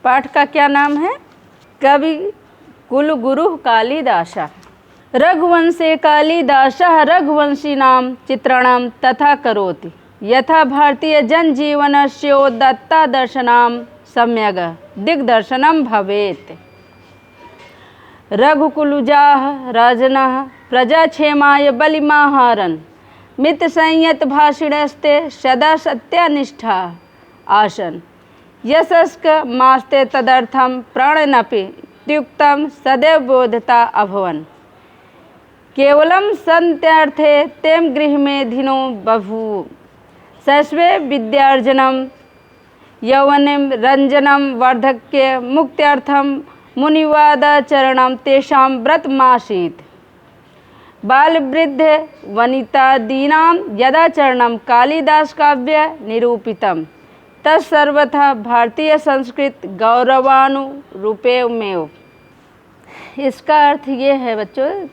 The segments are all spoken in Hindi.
पाठ का क्या नाम है? कवि कुलगुरुः कालिदासः। रघुवंशे कालिदासः रघुवंशीनां चित्रणं तथा करोति यथा भारतीय जनजीवनस्योदात्तदर्शनं सम्यग् दिग्दर्शनं भवेत्। रघुकुलजाः राजनः प्रजाक्षेमाय बलिमाहरन् मितसंयतभाषिणस्ते सदा सत्यानिष्ठा आसन् यशस्कमास्ते तदर्थं प्राणेनपि इत्युक्तं सदैव बोधता अभवन्। केवलं सन्त्यर्थे तें गृहमेधिनो बभूव। शैशवे विद्यार्जनं यौवने रञ्जनं वार्धक्ये मुक्त्यर्थं मुनिवादाचरणं तेषां व्रतमासीत्। बालवृद्धे वनितादीनां यदाचरणं कालिदासकाव्ये निरूपितं तत्सर्वथा भारतीय संस्कृत गौरवानुरूपमेव। इसका अर्थ ये है बच्चों,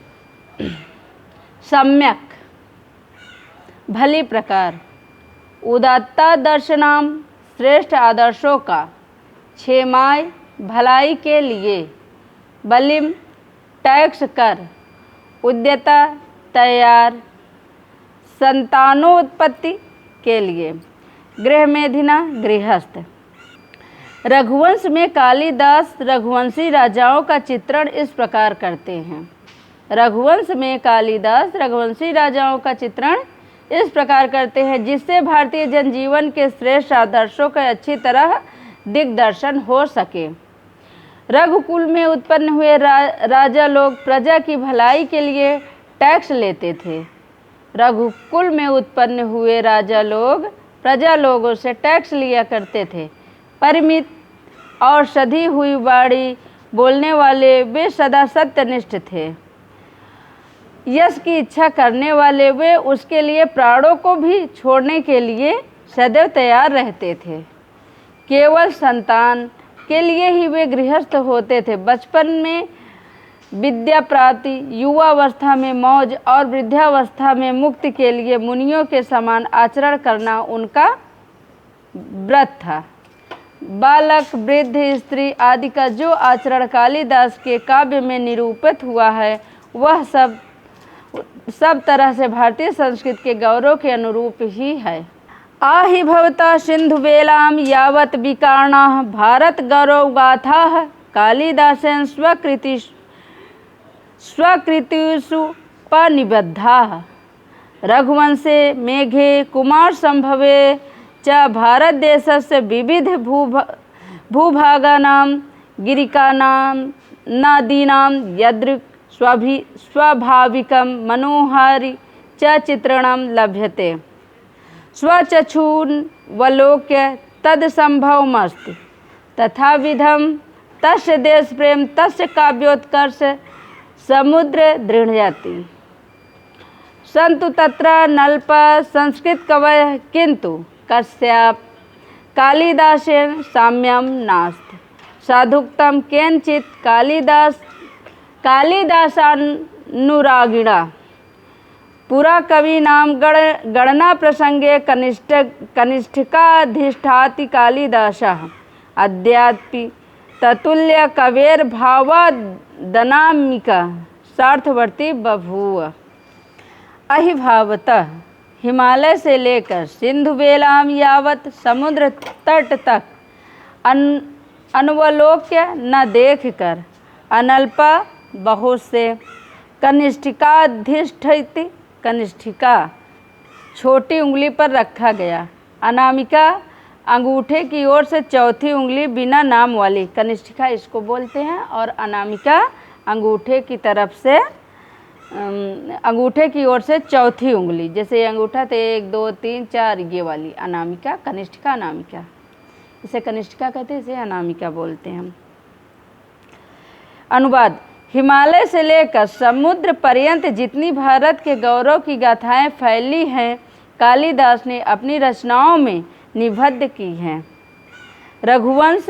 सम्यक भली प्रकार, उदात्ता दर्शनाम श्रेष्ठ आदर्शों का, क्षेमाय भलाई के लिए, बलिम टैक्स कर, उद्यता तैयार संतानोत्पत्ति के लिए, गृहमेधिना गृहस्थ। रघुवंश में कालिदास रघुवंशी राजाओं का चित्रण इस प्रकार करते हैं। रघुवंश में कालिदास रघुवंशी राजाओं का चित्रण इस प्रकार करते हैं जिससे भारतीय जनजीवन के श्रेष्ठ आदर्शों का अच्छी तरह दिग्दर्शन हो सके। रघुकुल में उत्पन्न हुए राजा लोग प्रजा की भलाई के लिए टैक्स लेते थे। रघुकुल में उत्पन्न हुए राजा लोग प्रजा लोगों से टैक्स लिया करते थे। परिमित और सधी हुई वाणी बोलने वाले वे सदा सत्यनिष्ठ थे। यश की इच्छा करने वाले वे उसके लिए प्राणों को भी छोड़ने के लिए सदैव तैयार रहते थे। केवल संतान के लिए ही वे गृहस्थ होते थे। बचपन में विद्या प्राप्ति, युवावस्था में मौज और वृद्धावस्था में मुक्ति के लिए मुनियों के समान आचरण करना उनका व्रत था। बालक, वृद्ध, स्त्री आदि का जो आचरण कालिदास के काव्य में निरूपित हुआ है वह सब तरह से भारतीय संस्कृति के गौरव के अनुरूप ही है। आहि भवता सिंधुवेलां यावत् विकार्णाः भारत गौरवगाथाः कालिदासेन स्वकृतिषु पनिबद्धाः। रघुवंशे मेघे कुमार संभवे च भारत देशस्य विविध भूभागानां गिरिकानां नदीनां यदृक् स्वाभाविकं मनोहारि च चित्रणं लभ्यते। स्वचक्षुर्वलोक्य तदसंभवमस्ति तथाविधं तस्य देशप्रेम तस्य काव्योत्कर्ष समुद्र दृढ़यति। सन्तु तत्र नल्प संस्कृत कवयः किन्तु कस्यापि कालिदासेन साम्यं नास्ति। साधुक्तं केनचित् कालिदासानुरागिणा पुरा कवीनां गणना प्रसंगे कनिष्ठिकाधिष्ठाति कालिदासः अद्यापि ततुल्य कवेर्भावादनामिका स्वार्थवर्ती बभूव। अहिभावतः हिमालय से लेकर सिंधुवेलां यावत् समुद्र तट तक अनवलोक्य न देखकर अनल्पा बहुत से कनिष्ठिकाधिष्ठित, कनिष्ठिका छोटी उंगली पर रखा गया, अनामिका अंगूठे की ओर से चौथी उंगली बिना नाम वाली, कनिष्ठिका इसको बोलते हैं, और अनामिका अंगूठे की तरफ से अंगूठे की ओर से चौथी उंगली, जैसे ये अंगूठा तो 1 2 3 4 ये वाली अनामिका, कनिष्ठिका अनामिका, इसे कनिष्ठिका कहते हैं, इसे अनामिका बोलते हैं हम। अनुवाद: हिमालय से लेकर समुद्र पर्यंत जितनी भारत के गौरव की गाथाएं फैली हैं कालिदास ने अपनी रचनाओं में निबद्ध की हैं। रघुवंश,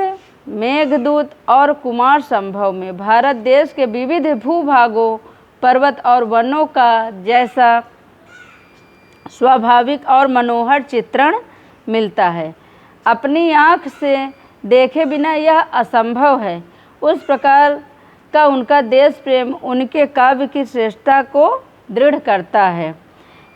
मेघदूत और कुमार संभव में भारत देश के विविध भूभागों, पर्वत और वनों का जैसा स्वाभाविक और मनोहर चित्रण मिलता है। अपनी आँख से देखे बिना यह असंभव है। उस प्रकार का उनका देश प्रेम उनके काव्य की श्रेष्ठता को दृढ़ करता है।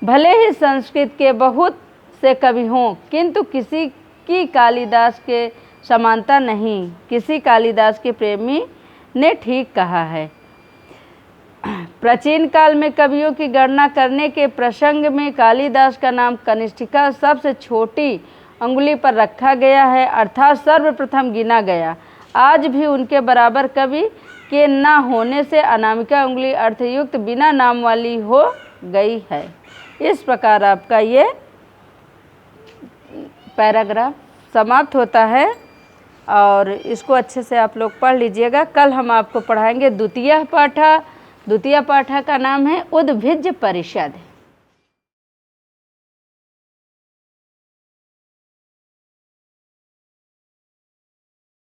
भले ही संस्कृत के बहुत से कवि हों, किंतु किसी की कालिदास के समानता नहीं। किसी कालिदास के प्रेमी ने ठीक कहा है। प्राचीन काल में कवियों की गणना करने के प्रसंग में कालिदास का नाम कनिष्ठिका सबसे छोटी अंगुली पर रखा गया है, अर्थात सर्वप्रथम गिना गया। आज भी उनके बराबर कवि के न होने से अनामिका उंगली अर्थयुक्त बिना नाम वाली हो गई है। इस प्रकार आपका ये पैराग्राफ समाप्त होता है और इसको अच्छे से आप लोग पढ़ लीजिएगा। कल हम आपको पढ़ाएंगे द्वितीय पाठ। द्वितीय पाठ का नाम है उद्भिज परिषद।